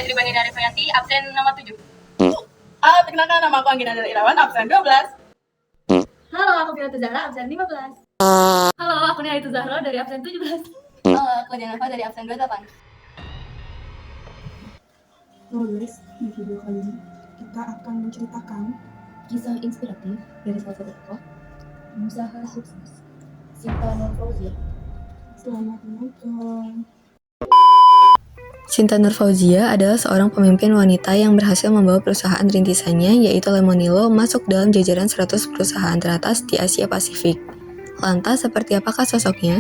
saya Tribani dari Priyanti, absen nomor 7. Perkenalkan, nama aku Anggina dari Irawan, absen 12. Halo, aku Fiona Zahra, absen 15. Halo, aku Nia itu Zahra dari absen 17. Halo, aku Dianova dari absen 28. Halo guys, di video kali ini kita akan menceritakan kisah inspiratif dari salah satu tokoh pengusaha sukses, Sinta Nurfauzia. Selamat menonton. Sinta Nurfauzia adalah seorang pemimpin wanita yang berhasil membawa perusahaan rintisannya yaitu Lemonilo masuk dalam jajaran 100 perusahaan teratas di Asia Pasifik. Lantas, seperti apakah sosoknya?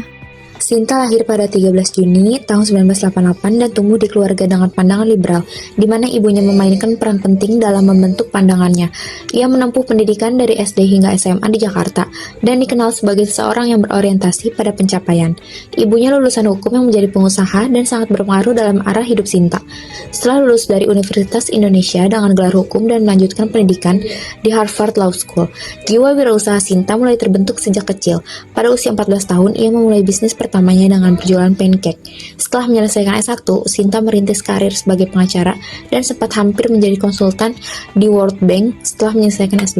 Sinta lahir pada 13 Juni tahun 1988 dan tumbuh di keluarga dengan pandangan liberal, di mana ibunya memainkan peran penting dalam membentuk pandangannya. Ia menempuh pendidikan dari SD hingga SMA di Jakarta, dan dikenal sebagai seseorang yang berorientasi pada pencapaian. Ibunya lulusan hukum yang menjadi pengusaha dan sangat berpengaruh dalam arah hidup Sinta. Setelah lulus dari Universitas Indonesia dengan gelar hukum dan melanjutkan pendidikan di Harvard Law School, jiwa wirausaha Sinta mulai terbentuk sejak kecil. Pada usia 14 tahun, ia memulai bisnis pertamanya dengan berjualan pancake. Setelah menyelesaikan S1, Sinta merintis karir sebagai pengacara dan sempat hampir menjadi konsultan di World Bank setelah menyelesaikan S2.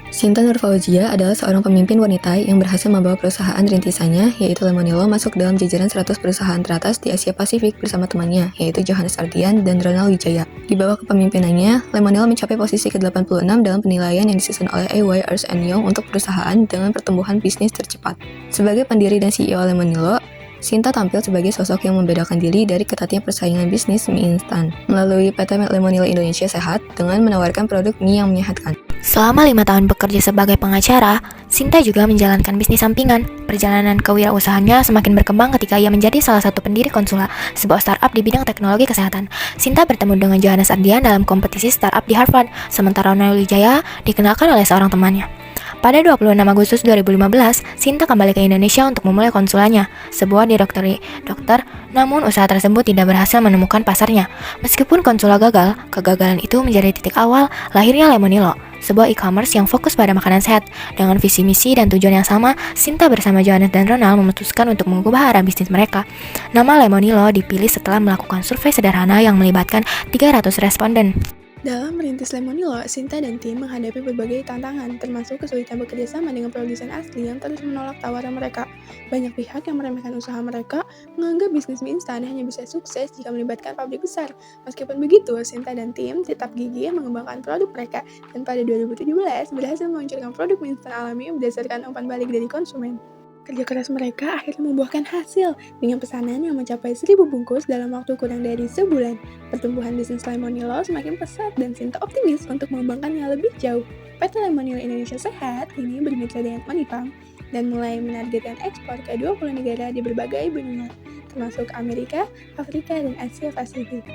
Sinta Nurfauzia adalah seorang pemimpin wanita yang berhasil membawa perusahaan rintisannya, yaitu Lemonilo, masuk dalam jajaran 100 perusahaan teratas di Asia Pasifik bersama temannya, yaitu Johannes Ardian dan Ronald Wijaya. Di bawah kepemimpinannya, Lemonilo mencapai posisi ke-86 dalam penilaian yang disusun oleh EY Ernst & Young untuk perusahaan dengan pertumbuhan bisnis tercepat. Sebagai pendiri dan CEO Lemonilo, Sinta tampil sebagai sosok yang membedakan diri dari ketatnya persaingan bisnis mie instan melalui PT Lemonilo Indonesia Sehat dengan menawarkan produk mie yang menyehatkan. Selama 5 tahun bekerja sebagai pengacara, Sinta juga menjalankan bisnis sampingan. Perjalanan kewirausahaannya semakin berkembang ketika ia menjadi salah satu pendiri Konsula, sebuah startup di bidang teknologi kesehatan. Sinta bertemu dengan Johannes Ardian dalam kompetisi startup di Harvard, sementara Ronald Wijaya dikenalkan oleh seorang temannya. Pada 26 Agustus 2015, Sinta kembali ke Indonesia untuk memulai konsulanya, sebuah direktori dokter, namun usaha tersebut tidak berhasil menemukan pasarnya. Meskipun Konsula gagal, kegagalan itu menjadi titik awal lahirnya Lemonilo, sebuah e-commerce yang fokus pada makanan sehat. Dengan visi misi dan tujuan yang sama, Sinta bersama Johannes dan Ronald memutuskan untuk mengubah arah bisnis mereka. Nama Lemonilo dipilih setelah melakukan survei sederhana yang melibatkan 300 responden. Dalam merintis Lemonilo, Sinta dan tim menghadapi berbagai tantangan, termasuk kesulitan bekerja sama dengan produsen asli yang terus menolak tawaran mereka. Banyak pihak yang meremehkan usaha mereka, menganggap bisnis mie instan hanya bisa sukses jika melibatkan pabrik besar. Meskipun begitu, Sinta dan tim tetap gigih mengembangkan produk mereka, dan pada 2017 berhasil meluncurkan produk mie instan alami berdasarkan umpan balik dari konsumen. Kerja keras mereka akhirnya membuahkan hasil dengan pesanan yang mencapai 1.000 bungkus dalam waktu kurang dari sebulan. Pertumbuhan bisnis Lemonilo semakin pesat dan Sinta optimis untuk mengembangkannya lebih jauh. PT Lemonilo Indonesia Sehat kini bermitra dengan Onipam dan mulai menargetkan ekspor ke 20 negara di berbagai benua, termasuk Amerika, Afrika, dan Asia Pasifik.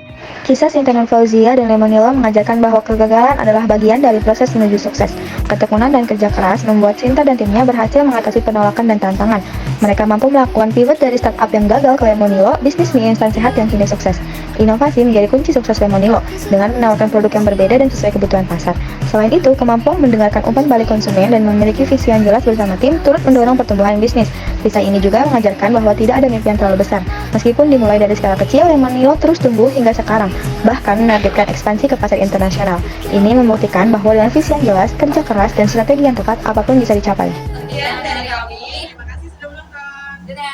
Kisah Sinta Nurfauzia dan Lemonilo mengajarkan bahwa kegagalan adalah bagian dari proses menuju sukses. Ketekunan dan kerja keras membuat Sinta dan timnya berhasil mengatasi penolakan dan tantangan. Mereka mampu melakukan pivot dari startup yang gagal ke Lemonilo, bisnis mie instan sehat yang kini sukses. Inovasi menjadi kunci sukses Lemonilo dengan menawarkan produk yang berbeda dan sesuai kebutuhan pasar. Selain itu, kemampuan mendengarkan umpan balik konsumen dan memiliki visi yang jelas bersama tim turut mendorong pertumbuhan bisnis. Kisah ini juga mengajarkan bahwa tidak ada mimpi yang terlalu besar. Meskipun dimulai dari skala kecil, Lemonilo terus tumbuh hingga sekarang, bahkan menargetkan ekspansi ke pasar internasional. Ini membuktikan bahwa dengan visi yang jelas, kerja keras, dan strategi yang tepat, apapun bisa dicapai. Sekian dari kami, terima kasih sudah menonton. Dadah!